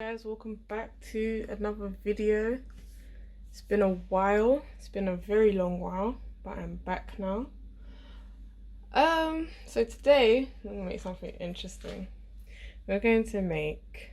Guys, welcome back to another video. It's been a while, it's been a very long while, but I'm back now. So today I'm gonna make something interesting. We're going to make,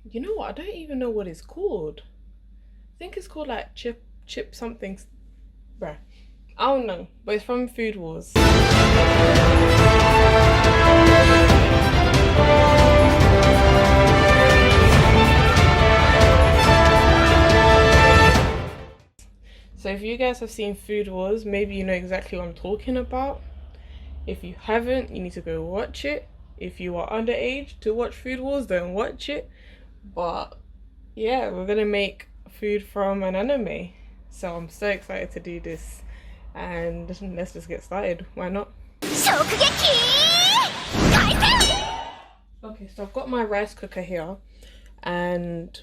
you know what, I don't even know what it's called. I think it's called like chip something, bruh, I don't know, but it's from Food Wars. So if you guys have seen Food Wars, maybe you know exactly what I'm talking about. If you haven't, you need to go watch it. If you are underage to watch Food Wars, don't watch it. But yeah, we're gonna make food from an anime. So I'm so excited to do this. And let's just get started. Why not? Shokugeki! Okay, so I've got my rice cooker here. And,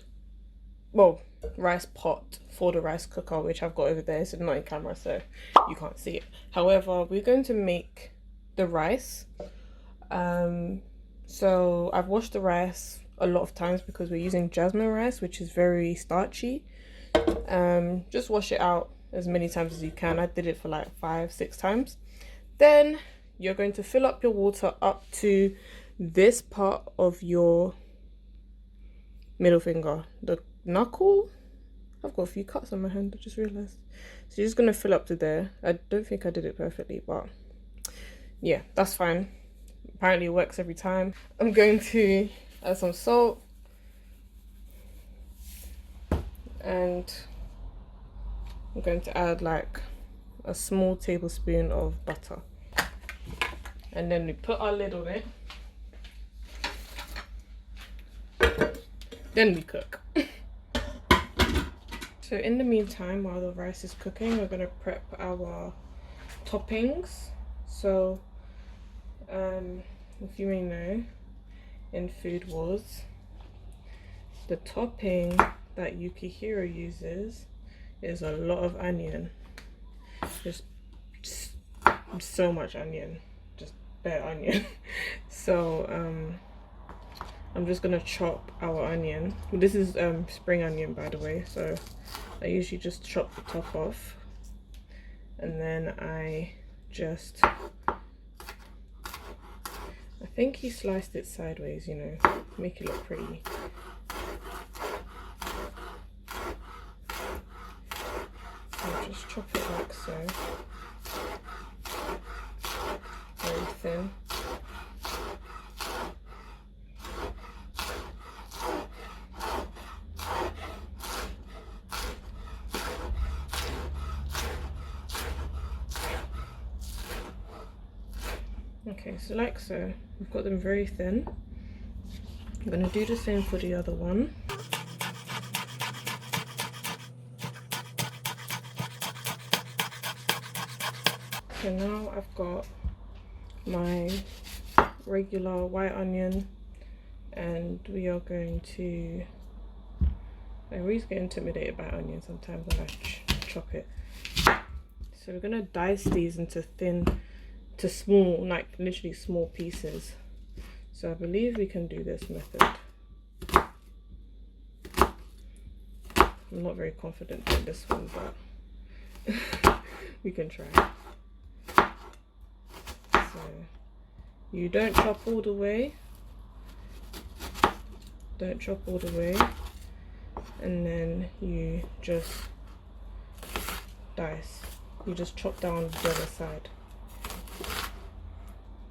well, rice pot for the rice cooker, which I've got over there. It's not in camera, so you can't see it. However, we're going to make the rice. So I've washed the rice a lot of times because we're using Jasmine rice, which is very starchy. Just wash it out as many times as you can. I did it for like 5-6 times. Then you're going to fill up your water up to this part of your middle finger, the knuckle. I've got a few cuts on my hand, I just realized. So you're just gonna fill up to there. I don't think I did it perfectly, but yeah, that's fine. Apparently it works every time. I'm going to add some salt and I'm going to add like a small tablespoon of butter, and then we put our lid on it. Then we cook. So in the meantime, while the rice is cooking, we're going to prep our toppings. So if you may know, in Food Wars, the topping that Yukihiro uses is a lot of onion. Just so much onion, just bare onion. So I'm just gonna chop our onion. This is spring onion, by the way, so I usually just chop the top off, and then I think he sliced it sideways, you know, make it look pretty. I'll just chop it like so, very thin. Okay, so like so, we've got them very thin. I'm going to do the same for the other one. So now I've got my regular white onion, and we are going to, I always get intimidated by onion sometimes when I chop it. So we're going to dice these into small, like literally small pieces. So I believe we can do this method. I'm not very confident in this one, but we can try. So you don't chop all the way. Don't chop all the way. And then you just dice. You just chop down the other side.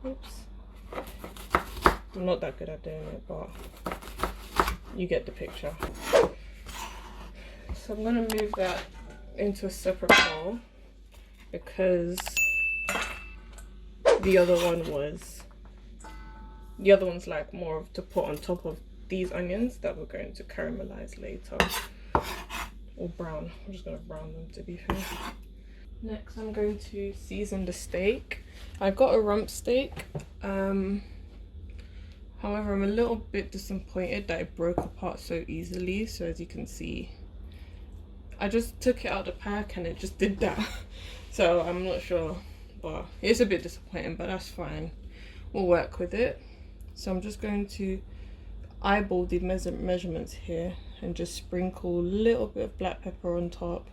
Oops. I'm not that good at doing it, but you get the picture. So I'm going to move that into a separate bowl because the other one's like more of to put on top of these onions that we're going to caramelize later, or brown. I'm just going to brown them, to be fair. Next I'm going to season the steak. I got a rump steak, however I'm a little bit disappointed that it broke apart so easily. So as you can see, I just took it out of the pack and it just did that. So I'm not sure, but it's a bit disappointing, but that's fine, we'll work with it. So I'm just going to eyeball the measurements here and just sprinkle a little bit of black pepper on top.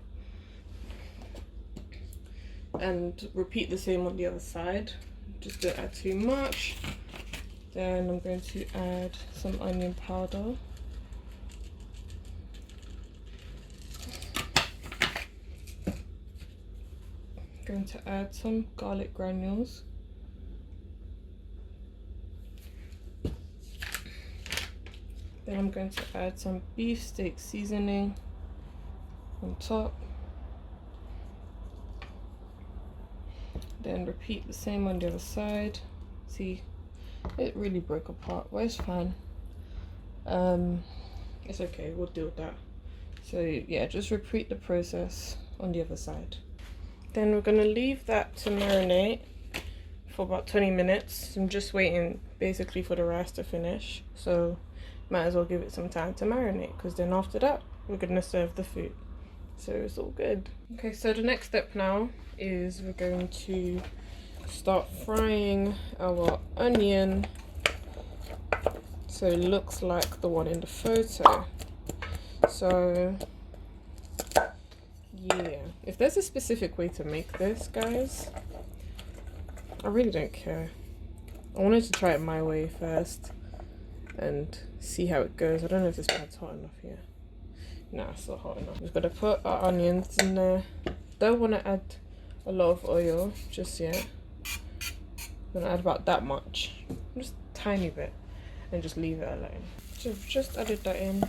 And repeat the same on the other side. Just don't add too much. Then I'm going to add some onion powder. I'm going to add some garlic granules. Then I'm going to add some beef steak seasoning on top. Then repeat the same on the other side. See, it really broke apart, but it's fine. It's okay, we'll deal with that. So yeah, just repeat the process on the other side. Then we're gonna leave that to marinate for about 20 minutes. I'm just waiting basically for the rice to finish. So might as well give it some time to marinate, because then after that, we're gonna serve the food. So it's all good. Okay, so the next step now is we're going to start frying our onion so it looks like the one in the photo. So yeah, if there's a specific way to make this, guys, I really don't care. I wanted to try it my way first and see how it goes. I don't know if this pan's hot enough here. Nah, it's not hot enough. We're gonna put our onions in there. Don't want to add a lot of oil just yet. I'm gonna add about that much, just a tiny bit, and just leave it alone. So I've just added that in.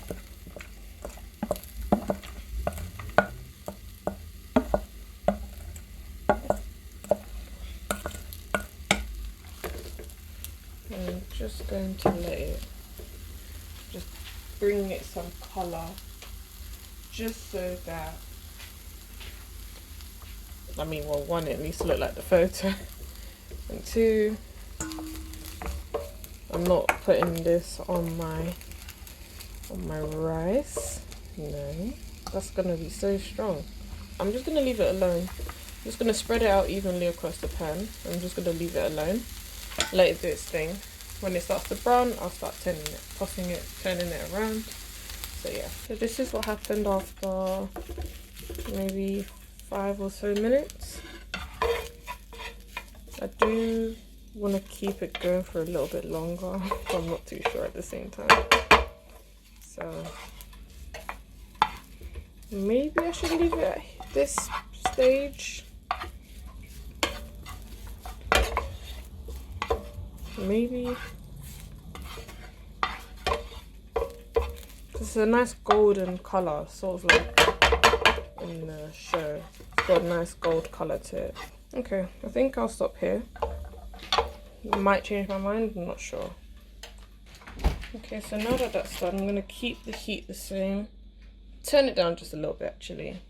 And I'm just going to let it just bring it some color, just so that, I mean, well, one, it at least look like the photo, and two, I'm not putting this on my rice. No, that's gonna be so strong. I'm just gonna leave it alone. I'm just gonna spread it out evenly across the pan. I'm just gonna leave it alone, let it do its thing. When it starts to brown, I'll start turning it, tossing it, turning it around. So yeah, so this is what happened after maybe 5 or so minutes. I do want to keep it going for a little bit longer, but I'm not too sure at the same time. So maybe I should leave it at this stage. Maybe. It's a nice golden colour, sort of like in the show. It's got a nice gold colour to it. Okay, I think I'll stop here. Might change my mind, I'm not sure. Okay, so now that that's done, I'm going to keep the heat the same. Turn it down just a little bit actually.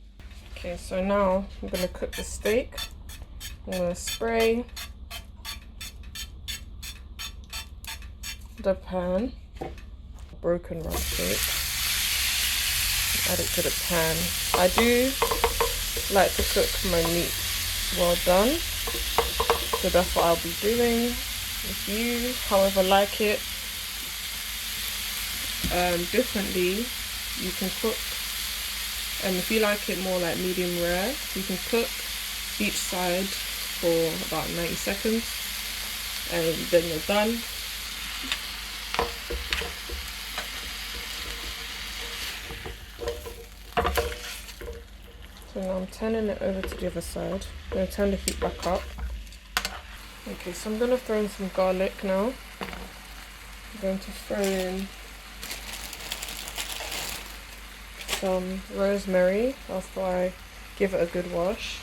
Okay, so now I'm going to cook the steak. I'm going to spray the pan, broken rump steak, add it to the pan. I do like to cook my meat well done, so that's what I'll be doing. If you, however, like it differently, you can cook, and if you like it more like medium rare, you can cook each side for about 90 seconds and then you're done. So now I'm turning it over to the other side. I'm going to turn the heat back up. Okay, so I'm going to throw in some garlic now. I'm going to throw in some rosemary after I give it a good wash.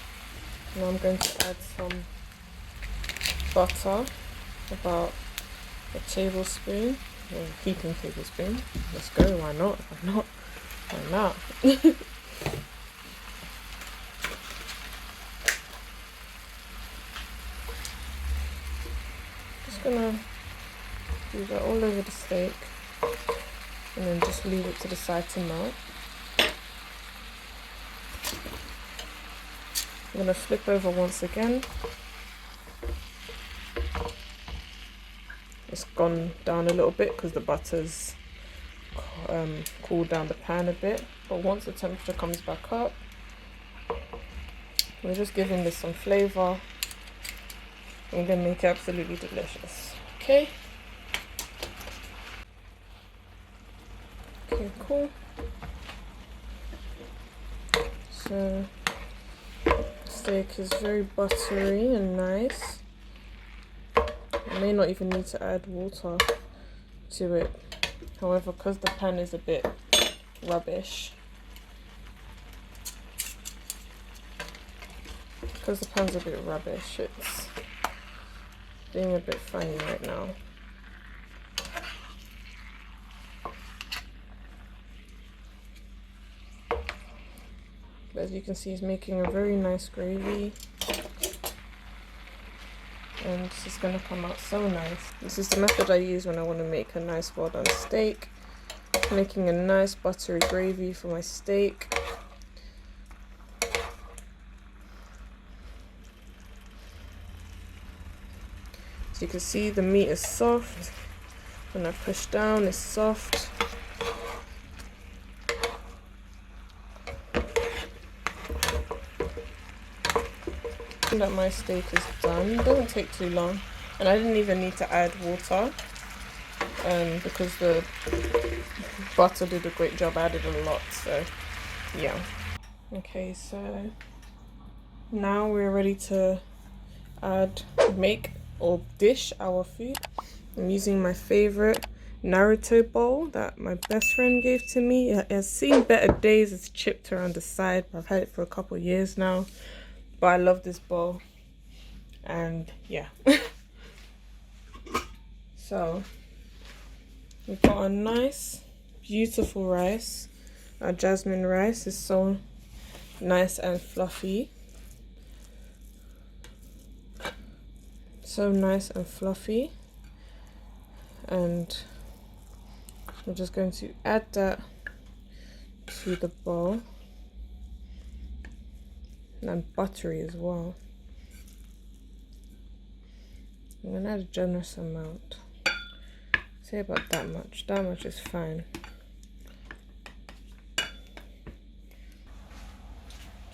Now I'm going to add some butter, about a tablespoon, or a heaping tablespoon. Let's go, why not? Why not? Why not? Gonna do that all over the steak and then just leave it to the side to melt. I'm gonna flip over once again. It's gone down a little bit because the butter's cool down the pan a bit. But once the temperature comes back up, we're just giving this some flavor. I'm gonna make it absolutely delicious. Okay. Okay, cool. So steak is very buttery and nice. I may not even need to add water to it. However, because the pan is a bit rubbish, it's being a bit funny right now. But as you can see, it's making a very nice gravy. And this is going to come out so nice. This is the method I use when I want to make a nice well done steak. Making a nice buttery gravy for my steak. So you can see the meat is soft. When I push down, it's soft. That my steak is done. It doesn't take too long, and I didn't even need to add water because the butter did a great job. I added a lot, so yeah. Okay, so now we're ready to make or dish our food. I'm using my favorite Naruto bowl that my best friend gave to me. It has seen better days. It's chipped around the side, but I've had it for a couple of years now. But I love this bowl, and yeah. So we've got a nice, beautiful rice. Our jasmine rice is so nice and fluffy. So nice and fluffy. And we're just going to add that to the bowl. And buttery as well. I'm gonna add a generous amount. Say about that much. That much is fine.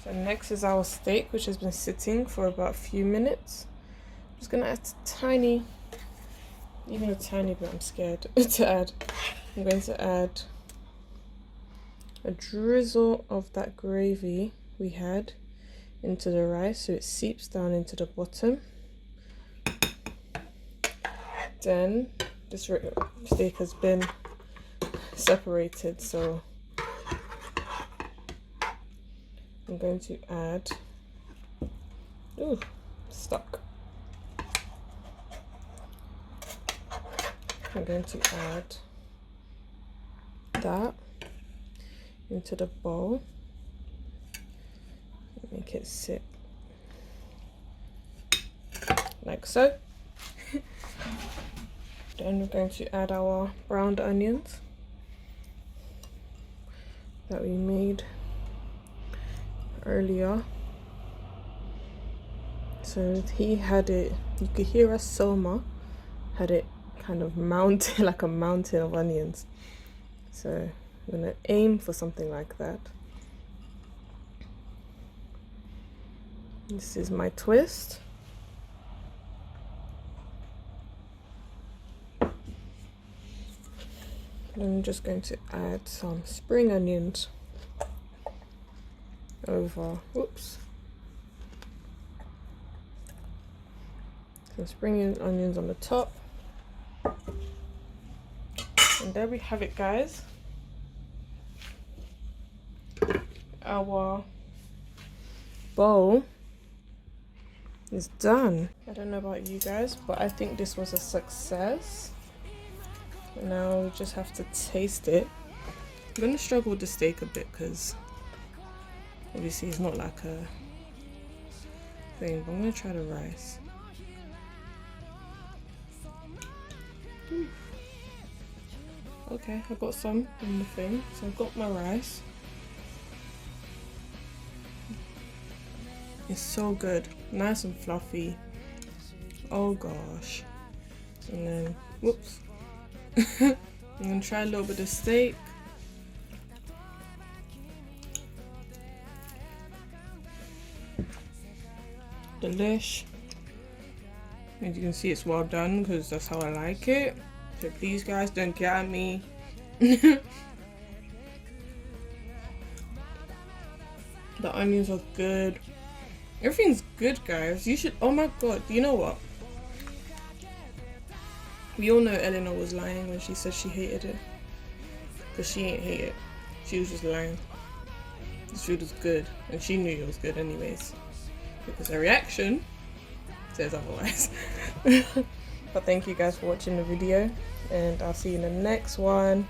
So next is our steak, which has been sitting for about a few minutes. I'm just gonna add even a tiny bit. I'm scared to add. I'm going to add a drizzle of that gravy we had into the rice, so it seeps down into the bottom. Then this steak has been separated, so I'm going to add stuck. I'm going to add that into the bowl. Make it sit like so. Then we're going to add our browned onions that we made earlier. So he had it, you could hear us, Soma had it kind of mounted like a mountain of onions. So I'm gonna aim for something like that. This is my twist. I'm just going to add some spring onions over, some spring onions on the top. And there we have it, guys. Our bowl is done. I don't know about you guys, but I think this was a success. Now we just have to taste it. I'm gonna struggle with the steak a bit because obviously it's not like a thing, but I'm gonna try the rice. Okay, I got some in the thing, so I've got my rice. It's so good, nice and fluffy. Oh gosh. And then, whoops. I'm gonna try a little bit of steak. Delish. As you can see, it's well done because that's how I like it. So please guys, don't get at me. The onions are good. Everything's good, guys. You should, oh my god, you know what? We all know Eleanor was lying when she said she hated it. Because she ain't hate it. She was just lying. This food was good. And she knew it was good anyways. Because her reaction says otherwise. But thank you guys for watching the video. And I'll see you in the next one.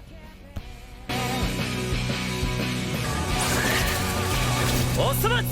Awesome.